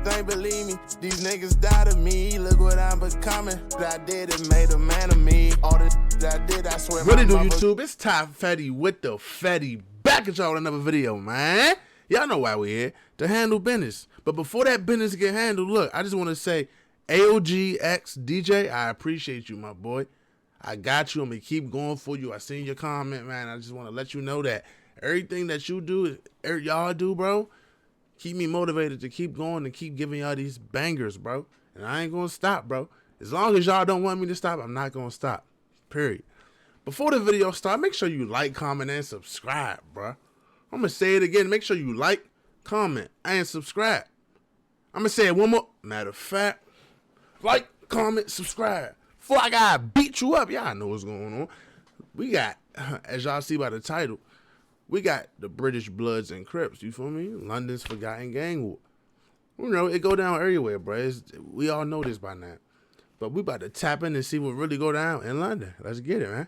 ain't believe me. These niggas died of me. Look what I'm becoming. I did it, made a man of me. All the that I did, I swear. What it do, YouTube? It's Ty Fetty with the Fetty. Back at y'all with another video, man. Y'all know why we're here. To handle business. But before that business get handled, look, I just want to say, AOGX DJ, I appreciate you, my boy. I got you. I'm going to keep going for you. I seen your comment, man. I just want to let you know that everything that you do, y'all do, bro, keep me motivated to keep going and keep giving y'all these bangers, bro. And I ain't going to stop, bro. As long as y'all don't want me to stop, I'm not going to stop. Period. Before the video starts, make sure you like, comment, and subscribe, bro. I'm going to say it again. Make sure you like, comment, and subscribe. I'm going to say it one more. Matter of fact, like, comment, subscribe. Before I gotta beat you up, y'all know what's going on. We got, as y'all see by the title, we got the British Bloods and Crips. You feel me? London's Forgotten Gang War. You know, it go down everywhere, bro. We all know this by now. But we about to tap in and see what really go down in London. Let's get it, man.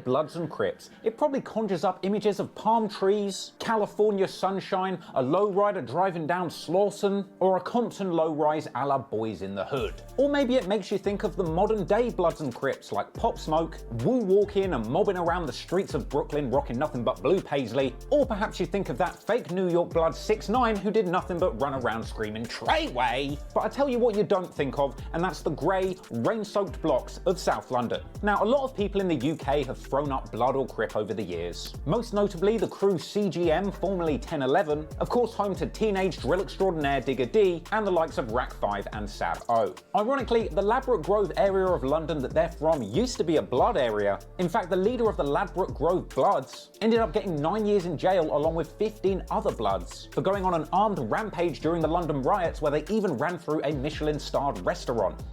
Bloods and Crips, it probably conjures up images of palm trees, California sunshine, a lowrider driving down Slauson, or a Compton low-rise a la Boys in the Hood. Or maybe it makes you think of the modern day Bloods and Crips like Pop Smoke, woo walking and mobbing around the streets of Brooklyn rocking nothing but blue paisley, or perhaps you think of that fake New York Blood 6ix9ine who did nothing but run around screaming Treyway. But I tell you what you don't think of, and that's the grey, rain-soaked blocks of South London. Now, a lot of people in the UK have thrown up Blood or Crip over the years. Most notably the crew CGM, formerly 1011, of course home to teenage drill extraordinaire Digga D, and the likes of Rack 5 and Sab O. Ironically, the Ladbroke Grove area of London that they're from used to be a Blood area. In fact, the leader of the Ladbroke Grove Bloods ended up getting 9 years in jail along with 15 other Bloods for going on an armed rampage during the London riots where they even ran through a Michelin-starred restaurant.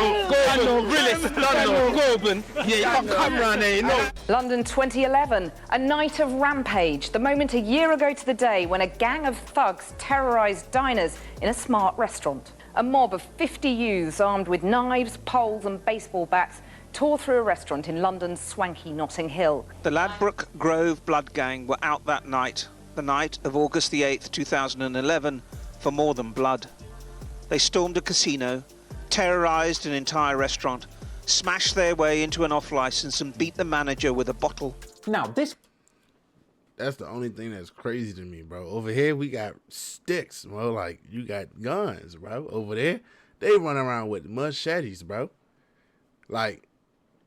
London 2011, a night of rampage, the moment a year ago to the day when a gang of thugs terrorised diners in a smart restaurant. A mob of 50 youths armed with knives, poles and baseball bats tore through a restaurant in London's swanky Notting Hill. The Ladbroke Grove Blood Gang were out that night, the night of August the 8th, 2011, for more than blood. They stormed a casino, terrorised an entire restaurant, smashed their way into an off-licence and beat the manager with a bottle. Now That's the only thing that's crazy to me, bro. Over here, we got sticks, bro. Like, you got guns, bro. Over there, they run around with machetes, bro. Like,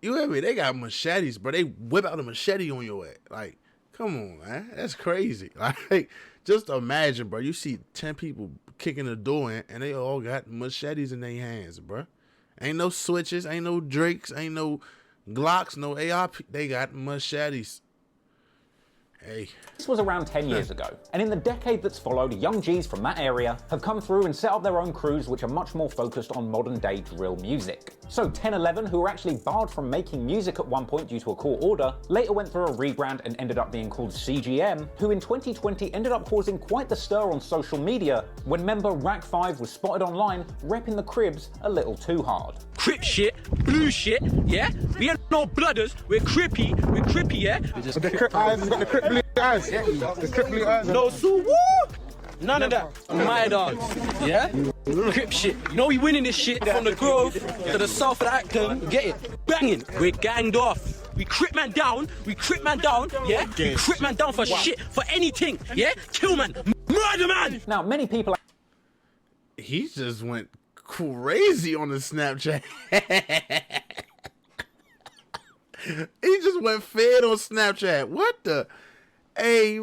you hear me? They got machetes, bro. They whip out a machete on your head. Like, come on, man. That's crazy. Like, just imagine, bro. You see 10 people kicking the door in, and they all got machetes in their hands, bro. Ain't no switches, ain't no Drakes, ain't no Glocks, no ARP. They got machetes. Hey. This was around 10 years ago, and in the decade that's followed, young G's from that area have come through and set up their own crews which are much more focused on modern day drill music. So 1011, who were actually barred from making music at one point due to a court order, later went through a rebrand and ended up being called CGM, who in 2020 ended up causing quite the stir on social media when member Rack 5 was spotted online repping the Cribs a little too hard. Crip shit, blue shit, yeah? We ain't no blooders, we're crippy, yeah? The Crip eyes, got the Crip blue eyes, yeah? The Crip blue eyes. No, so woo! None of that. My dogs, yeah? Crip shit. You know we winning this shit from the Grove to the south of Acton. Get it? Banging. We're ganged off. We Crip man down, yeah? We Crip man down for shit, for anything, yeah? Kill man, murder man! Now, many people... He just went crazy on the Snapchat. He just went fed on Snapchat. What the? Hey.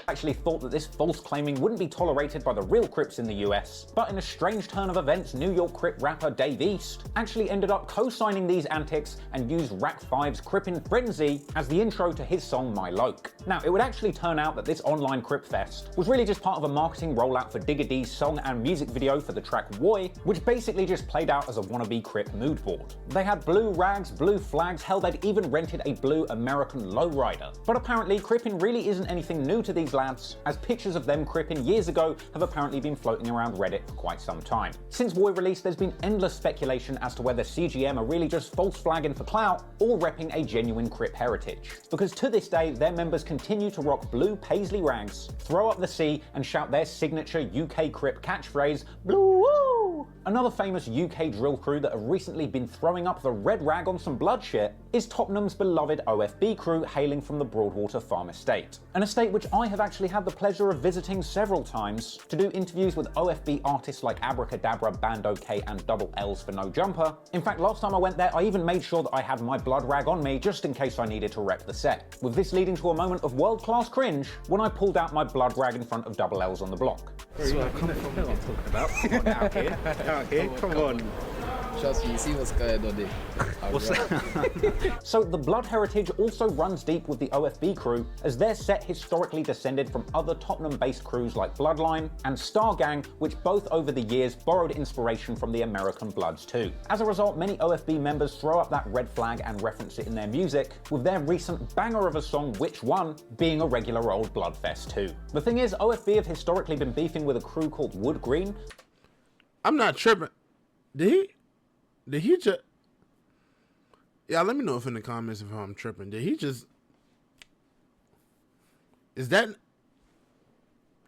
Actually thought that this false claiming wouldn't be tolerated by the real Crips in the US, but in a strange turn of events, New York Crip rapper Dave East actually ended up co-signing these antics and used Rack 5's Crippin' Frenzy as the intro to his song My Loke. Now, it would actually turn out that this online Crip fest was really just part of a marketing rollout for Digga D's song and music video for the track Woy, which basically just played out as a wannabe Crip mood board. They had blue rags, blue flags, hell, they'd even rented a blue American lowrider. But apparently, Crippin' really isn't anything new to these lads, as pictures of them cripping years ago have apparently been floating around Reddit for quite some time. Since Voy release, there's been endless speculation as to whether CGM are really just false flagging for clout or repping a genuine Crip heritage. Because to this day, their members continue to rock blue paisley rags, throw up the C, and shout their signature UK Crip catchphrase, Blue Woo! Another famous UK drill crew that have recently been throwing up the red rag on some blood shit is Tottenham's beloved OFB crew hailing from the Broadwater Farm Estate. An estate which I have actually had the pleasure of visiting several times to do interviews with OFB artists like Abracadabra, Band OK and Double L's for No Jumper. In fact, last time I went there, I even made sure that I had my blood rag on me just in case I needed to rep the set. With this leading to a moment of world-class cringe when I pulled out my blood rag in front of Double L's on the block. That's what I'm talking about. Come on, out here, come on. Trust me, you see what's going on there. What's that? So the blood heritage also runs deep with the OFB crew, as their set historically descended from other Tottenham-based crews like Bloodline and Star Gang, which both over the years borrowed inspiration from the American Bloods too. As a result, many OFB members throw up that red flag and reference it in their music, with their recent banger of a song, Which One, being a regular old Bloodfest too. The thing is, OFB have historically been beefing with a crew called Wood Green. I'm not tripping. Did he just... Yeah, let me know if in the comments if I'm tripping. Did he just... Is that...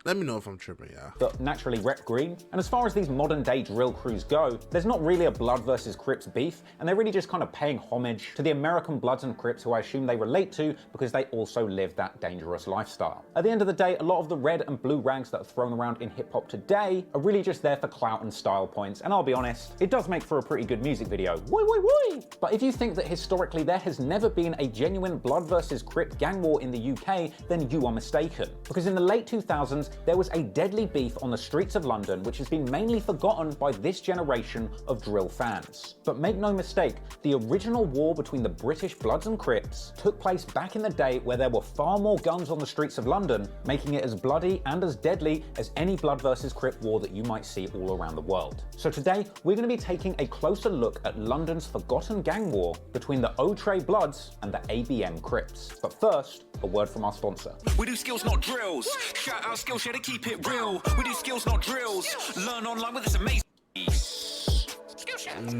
Let me know if I'm tripping, y'all. But naturally rep green. And as far as these modern day drill crews go, there's not really a Blood versus Crips beef, and they're really just kind of paying homage to the American Bloods and Crips who I assume they relate to because they also live that dangerous lifestyle. At the end of the day, a lot of the red and blue rags that are thrown around in hip hop today are really just there for clout and style points, and I'll be honest, it does make for a pretty good music video. Woi woi woi! But if you think that historically there has never been a genuine Blood versus Crip gang war in the UK, then you are mistaken. Because in the late 2000s, there was a deadly beef on the streets of London which has been mainly forgotten by this generation of drill fans. But make no mistake, the original war between the British Bloods and Crips took place back in the day where there were far more guns on the streets of London, making it as bloody and as deadly as any Blood versus Crip war that you might see all around the world. So today, we're going to be taking a closer look at London's forgotten gang war between the Outray Bloods and the ABM Crips. But first, a word from our sponsor. We do skills, not drills. Shout out Skillshare to keep it real. We do skills, not drills. Learn online with this amazing.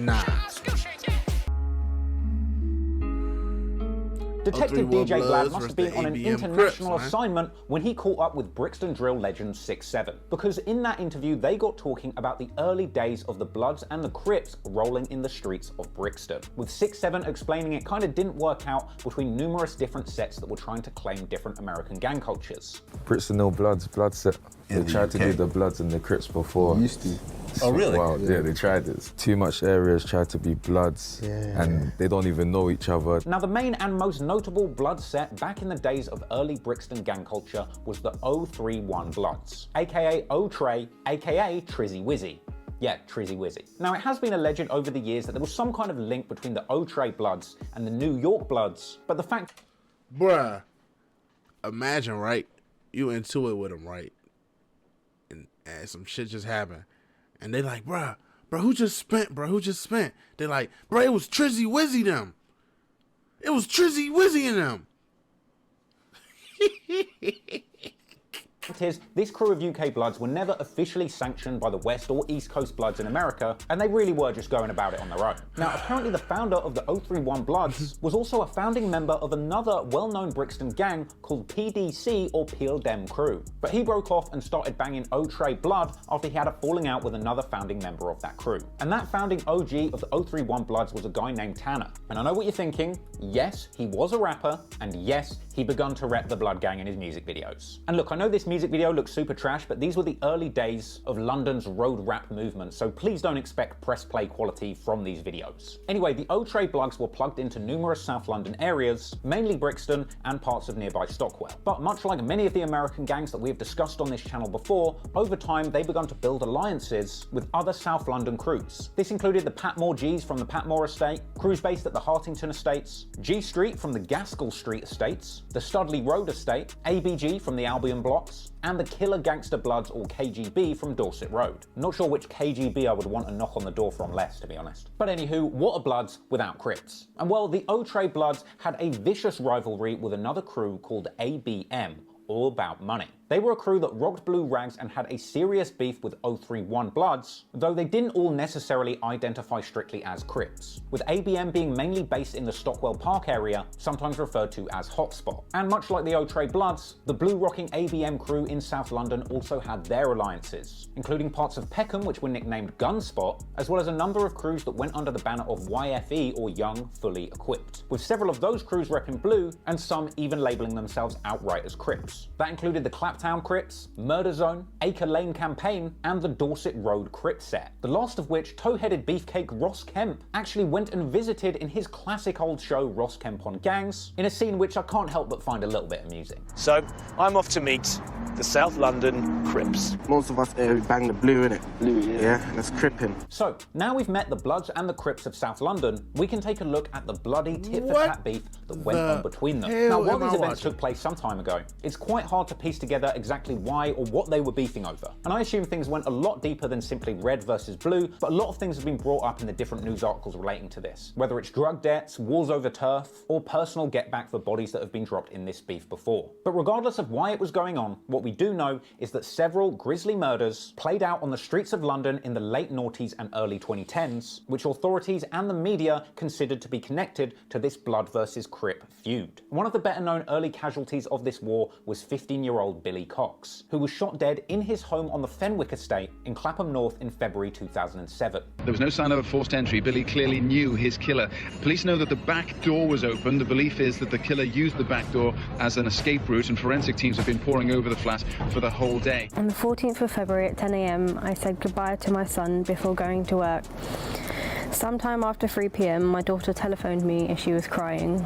Nah. Detective DJ Glad must have been on an ABM international Crips, assignment when he caught up with Brixton drill legend 6-7. Because in that interview, they got talking about the early days of the Bloods and the Crips rolling in the streets of Brixton, with 6-7 explaining it kind of didn't work out between numerous different sets that were trying to claim different American gang cultures. Brixton no Bloods, Blood set. They tried to do the Bloods and the Crips before. Used to. Oh really? Wow, yeah, they tried it. Too much areas tried to be Bloods, and they don't even know each other. Now the main and most notable Blood set back in the days of early Brixton gang culture was the 031 Bloods, aka Outray, aka Trizzy Wizzy. Yeah, Trizzy Wizzy. Now it has been alleged over the years that there was some kind of link between the Outray Bloods and the New York Bloods, but the fact... Bruh, imagine, right? You into it with them, right? And some shit just happened. And they like, bruh, who just spent, Who just spent? They like, bruh, it was Trizzy Wizzy them. It was Trizzy Wizzy in them. is, this crew of UK Bloods were never officially sanctioned by the West or East Coast Bloods in America, and they really were just going about it on their own. Now, apparently the founder of the 031 Bloods was also a founding member of another well-known Brixton gang called PDC, or Peel Dem Crew. But he broke off and started banging Outray Blood after he had a falling out with another founding member of that crew. And that founding OG of the 031 Bloods was a guy named Tanner. And I know what you're thinking, yes, he was a rapper, and yes, he begun to rep the Blood Gang in his music videos. And look, I know this music video looks super trash, but these were the early days of London's road rap movement, so please don't expect press play quality from these videos. Anyway, the Outray Bloods were plugged into numerous South London areas, mainly Brixton and parts of nearby Stockwell. But much like many of the American gangs that we have discussed on this channel before, over time they begun to build alliances with other South London crews. This included the Patmore Gs from the Patmore Estate, crews based at the Hartington Estates, G Street from the Gaskell Street Estates, the Studley Road Estate, ABG from the Albion Blocks, and the Killer Gangster Bloods, or KGB, from Dorset Road. Not sure which KGB I would want to knock on the door from less, to be honest. But anywho, what are Bloods without Crips? And well, the Outray Bloods had a vicious rivalry with another crew called ABM, all about money. They were a crew that rocked blue rags and had a serious beef with 031 Bloods, though they didn't all necessarily identify strictly as Crips, with ABM being mainly based in the Stockwell Park area, sometimes referred to as Hotspot. And much like the Outre Bloods, the blue-rocking ABM crew in South London also had their alliances, including parts of Peckham which were nicknamed Gunspot, as well as a number of crews that went under the banner of YFE, or Young Fully Equipped, with several of those crews repping blue and some even labelling themselves outright as Crips. That included the Claptown Crips, Murder Zone, Acre Lane Campaign, and the Dorset Road Crip set, the last of which toe-headed beefcake Ross Kemp actually went and visited in his classic old show Ross Kemp on Gangs, in a scene which I can't help but find a little bit amusing. So, I'm off to meet the South London Crips. Most of us bang the blue, innit? Blue, yeah. Yeah, and that's cripping. So, now we've met the Bloods and the Crips of South London, we can take a look at the bloody tit-for-tat beef that went on between them. Now, while these events took place some time ago, it's quite hard to piece together exactly why or what they were beefing over. And I assume things went a lot deeper than simply red versus blue, but a lot of things have been brought up in the different news articles relating to this, whether it's drug debts, wars over turf, or personal get-back for bodies that have been dropped in this beef before. But regardless of why it was going on, what we do know is that several grisly murders played out on the streets of London in the late noughties and early 2010s, which authorities and the media considered to be connected to this Blood versus Crip feud. One of the better-known early casualties of this war was 15-year-old Billy Cox, who was shot dead in his home on the Fenwick estate in Clapham North in February 2007. There was no sign of a forced entry. Billy clearly knew his killer. Police know that the back door was open. The belief is that the killer used the back door as an escape route, and forensic teams have been poring over the flat for the whole day. On the 14th of February at 10 a.m, I said goodbye to my son before going to work. Sometime after 3 p.m, my daughter telephoned me and she was crying.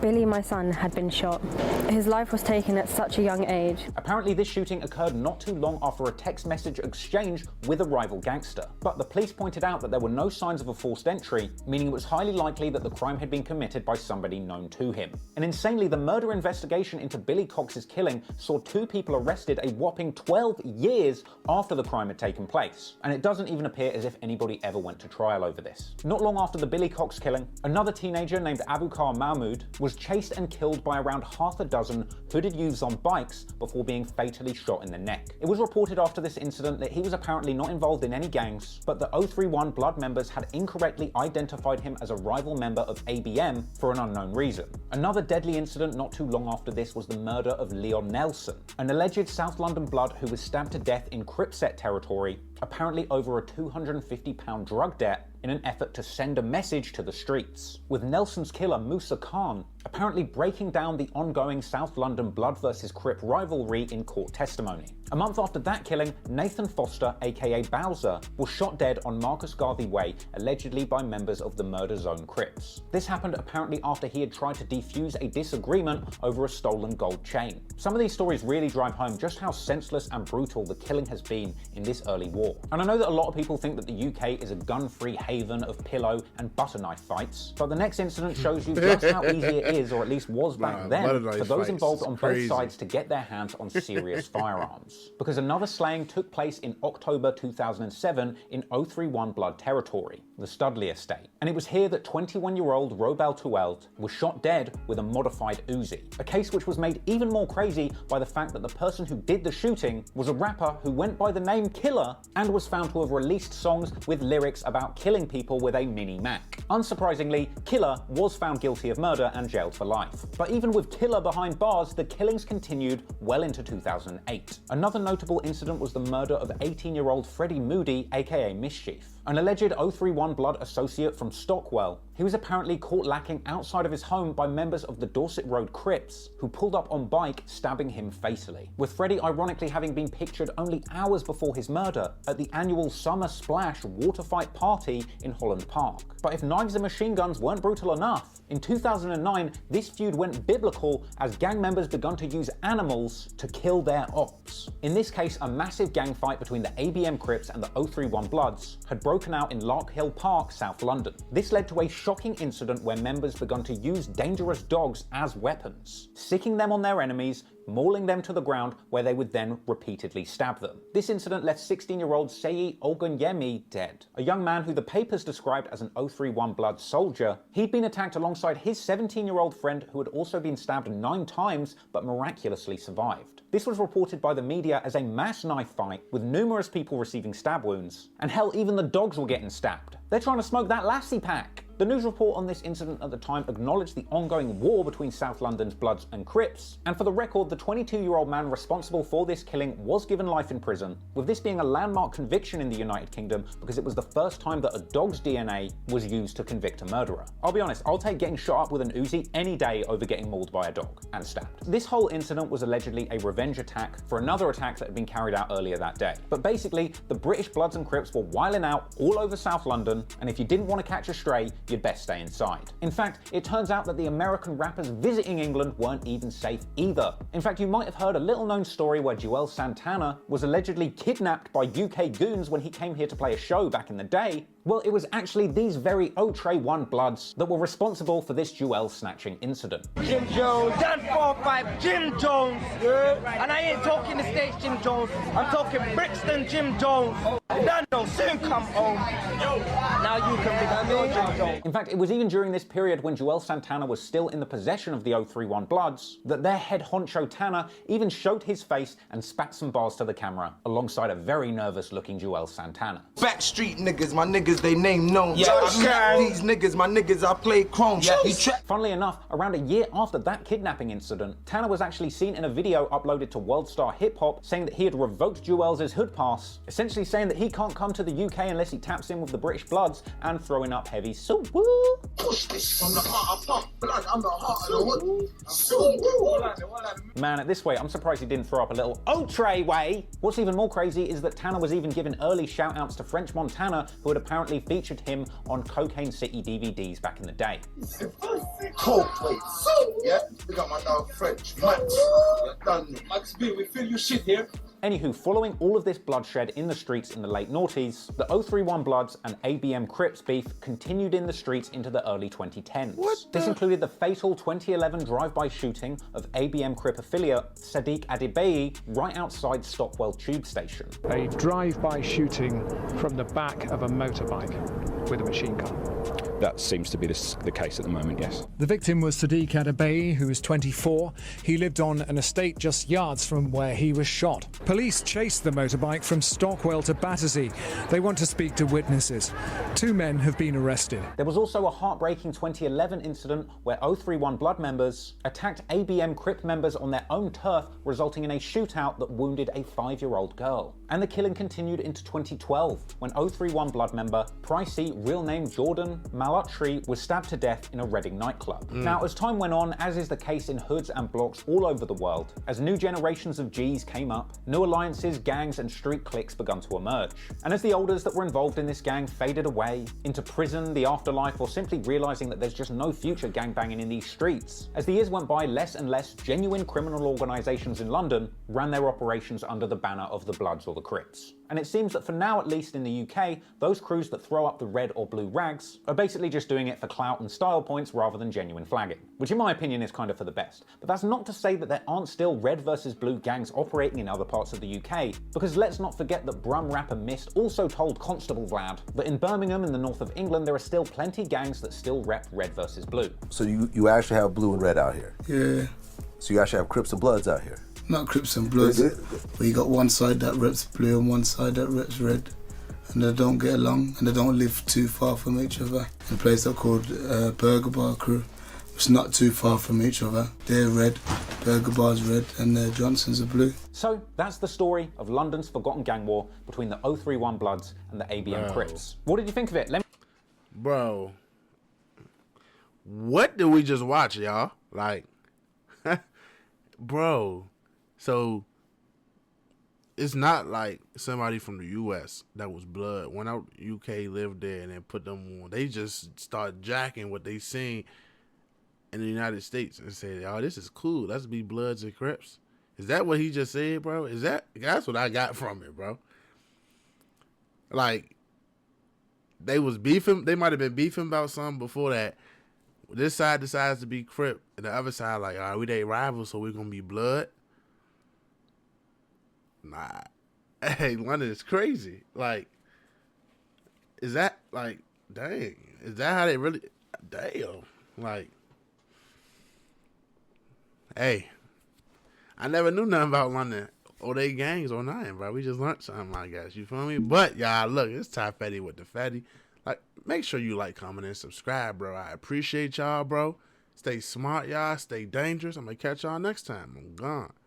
Billy, my son, had been shot. His life was taken at such a young age. Apparently this shooting occurred not too long after a text message exchange with a rival gangster. But the police pointed out that there were no signs of a forced entry, meaning it was highly likely that the crime had been committed by somebody known to him. And insanely, the murder investigation into Billy Cox's killing saw 2 people arrested a whopping 12 years after the crime had taken place. And it doesn't even appear as if anybody ever went to trial over this. Not long after the Billy Cox killing, another teenager named Abukar Mahmood was chased and killed by around half a dozen hooded youths on bikes before being fatally shot in the neck. It was reported after this incident that he was apparently not involved in any gangs, but the 031 Blood members had incorrectly identified him as a rival member of ABM for an unknown reason. Another deadly incident not too long after this was the murder of Leon Nelson, an alleged South London Blood who was stabbed to death in Cripset territory, apparently over a £250 drug debt, in an effort to send a message to the streets, with Nelson's killer Musa Khan apparently breaking down the ongoing South London Blood versus Crip rivalry in court testimony. A month after that killing, Nathan Foster, aka Bowser, was shot dead on Marcus Garvey Way, allegedly by members of the Murder Zone Crips. This happened apparently after he had tried to defuse a disagreement over a stolen gold chain. Some of these stories really drive home just how senseless and brutal the killing has been in this early war. And I know that a lot of people think that the UK is a gun-free haven of pillow and butter knife fights, but the next incident shows you just how easy it is, or at least was back then, for those involved on both sides to get their hands on serious firearms. Because another slaying took place in October 2007 in 031 Blood territory, the Studley estate. And it was here that 21-year-old Robel Tueld was shot dead with a modified Uzi, a case which was made even more crazy by the fact that the person who did the shooting was a rapper who went by the name Killer and was found to have released songs with lyrics about killing people with a Mini Mac. Unsurprisingly, Killer was found guilty of murder and jailed for life. But even with Killer behind bars, the killings continued well into 2008. Another notable incident was the murder of 18-year-old Freddie Moody, aka Mischief, an alleged 031 Blood associate from Stockwell. He was apparently caught lacking outside of his home by members of the Dorset Road Crips, who pulled up on bike, stabbing him fatally, with Freddie ironically having been pictured only hours before his murder at the annual Summer Splash water fight party in Holland Park. But if knives and machine guns weren't brutal enough, in 2009 this feud went biblical as gang members begun to use animals to kill their ops. In this case, a massive gang fight between the ABM Crips and the 031 Bloods had broken out in Larkhill Park, South London. This led to a shocking incident where members began to use dangerous dogs as weapons, sicking them on their enemies, mauling them to the ground, where they would then repeatedly stab them. This incident left 16-year-old Seyi Ogunyemi dead, a young man who the papers described as an 031 Blood soldier. He'd been attacked alongside his 17-year-old friend who had also been stabbed 9 times but miraculously survived. This was reported by the media as a mass knife fight with numerous people receiving stab wounds. And hell, even the dogs were getting stabbed. They're trying to smoke that lassie pack. The news report on this incident at the time acknowledged the ongoing war between South London's Bloods and Crips, and for the record, the 22-year-old man responsible for this killing was given life in prison, with this being a landmark conviction in the United Kingdom because it was the first time that a dog's DNA was used to convict a murderer. I'll be honest, I'll take getting shot up with an Uzi any day over getting mauled by a dog and stabbed. This whole incident was allegedly a revenge attack for another attack that had been carried out earlier that day. But basically, the British Bloods and Crips were wilding out all over South London, and if you didn't want to catch a stray, you'd best stay inside. In fact, it turns out that the American rappers visiting England weren't even safe either. In fact, you might have heard a little-known story where Juelz Santana was allegedly kidnapped by UK goons when he came here to play a show back in the day. Well, it was actually these very Outre 1 Bloods that were responsible for this Juelz snatching incident. Jim Jones, Dan 4-5, Jim Jones, yeah. And I ain't talking the States Jim Jones, I'm talking Brixton Jim Jones. Daniel, soon come home. Now you can become your Jim Jones. In fact, it was even during this period when Juelz Santana was still in the possession of the 031 Bloods that their head honcho Tanner even showed his face and spat some bars to the camera alongside a very nervous looking Juelz Santana. Backstreet niggas, my niggas, they name known. Yeah, these niggas, my niggas, I play chrome. Yeah. Funnily enough, around a year after that kidnapping incident, Tanner was actually seen in a video uploaded to World Star Hip Hop saying that he had revoked Juelz's hood pass, essentially saying that he can't come to the UK unless he taps in with the British Bloods and throwing up heavy so woo. Push this from the heart, I pump blood, I'm the heart of the wood. So Man, at this way, I'm surprised he didn't throw up a little Outre way. What's even more crazy is that Tanner was even given early shout-outs to French Montana, who had apparently featured him on Cocaine City DVDs back in the day. Coke, wait, yeah, we got my dog French, Max. You're done. Max B, we feel your shit here. Anywho, following all of this bloodshed in the streets in the late noughties, the 031 Bloods and ABM Crips beef continued in the streets into the early 2010s. This included the fatal 2011 drive-by shooting of ABM Crip affiliate Sadiq Adebayi right outside Stockwell Tube Station. A drive-by shooting from the back of a motorbike with a machine gun. That seems to be the case at the moment, yes. The victim was Sadiq Adebayi, who was 24. He lived on an estate just yards from where he was shot. Police chased the motorbike from Stockwell to Battersea. They want to speak to witnesses. 2 men have been arrested. There was also a heartbreaking 2011 incident where 031 Blood members attacked ABM Crip members on their own turf, resulting in a shootout that wounded a 5-year-old girl. And the killing continued into 2012 when 031 Blood member Pricey, real name Jordan Malutri, was stabbed to death in a Reading nightclub. Now, as time went on, as is the case in hoods and blocks all over the world, as new generations of Gs came up, new alliances, gangs and street cliques begun to emerge. And as the elders that were involved in this gang faded away into prison, the afterlife, or simply realizing that there's just no future gangbanging in these streets, as the years went by, less and less genuine criminal organisations in London ran their operations under the banner of the Bloods or the Crips. And it seems that for now, at least in the UK, those crews that throw up the red or blue rags are basically just doing it for clout and style points rather than genuine flagging, which in my opinion is kind of for the best. But that's not to say that there aren't still red versus blue gangs operating in other parts of the UK, because let's not forget that Brum rapper Mist also told Constable Vlad that in Birmingham in the north of England there are still plenty gangs that still rep red versus blue. So you actually have blue and red out here? Yeah. So you actually have Crips and Bloods out here? Not Crips and Bloods, but you got one side that reps blue and one side that reps red, and they don't get along and they don't live too far from each other. In a place that's called Burger Bar Crew, which is not too far from each other. They're red, Burger Bar's red, and Johnson's are blue. So that's the story of London's forgotten gang war between the 031 Bloods and the ABM Crips. What did you think of it? Bro, what did we just watch, y'all? Like, bro. So it's not like somebody from the U.S. that was blood went out UK, lived there, and then put them on. They just start jacking what they seen in the United States and say, "Oh, this is cool. Let's be Bloods and Crips." Is that what he just said, bro? That's what I got from it, bro? Like, they was beefing. They might have been beefing about something before that. This side decides to be Crip, and the other side like, all right, we they rivals, so we're gonna be Blood. Nah. Hey, London is crazy. Like, is that, like, dang. Is that how they really, damn. Like, hey, I never knew nothing about London or they gangs or nothing, bro. We just learned something, I guess. You feel me? But y'all, look, it's Ty Fetty with the Fetty. Like, make sure you like, comment, and subscribe, bro. I appreciate y'all, bro. Stay smart, y'all. Stay dangerous. I'm gonna catch y'all next time. I'm gone.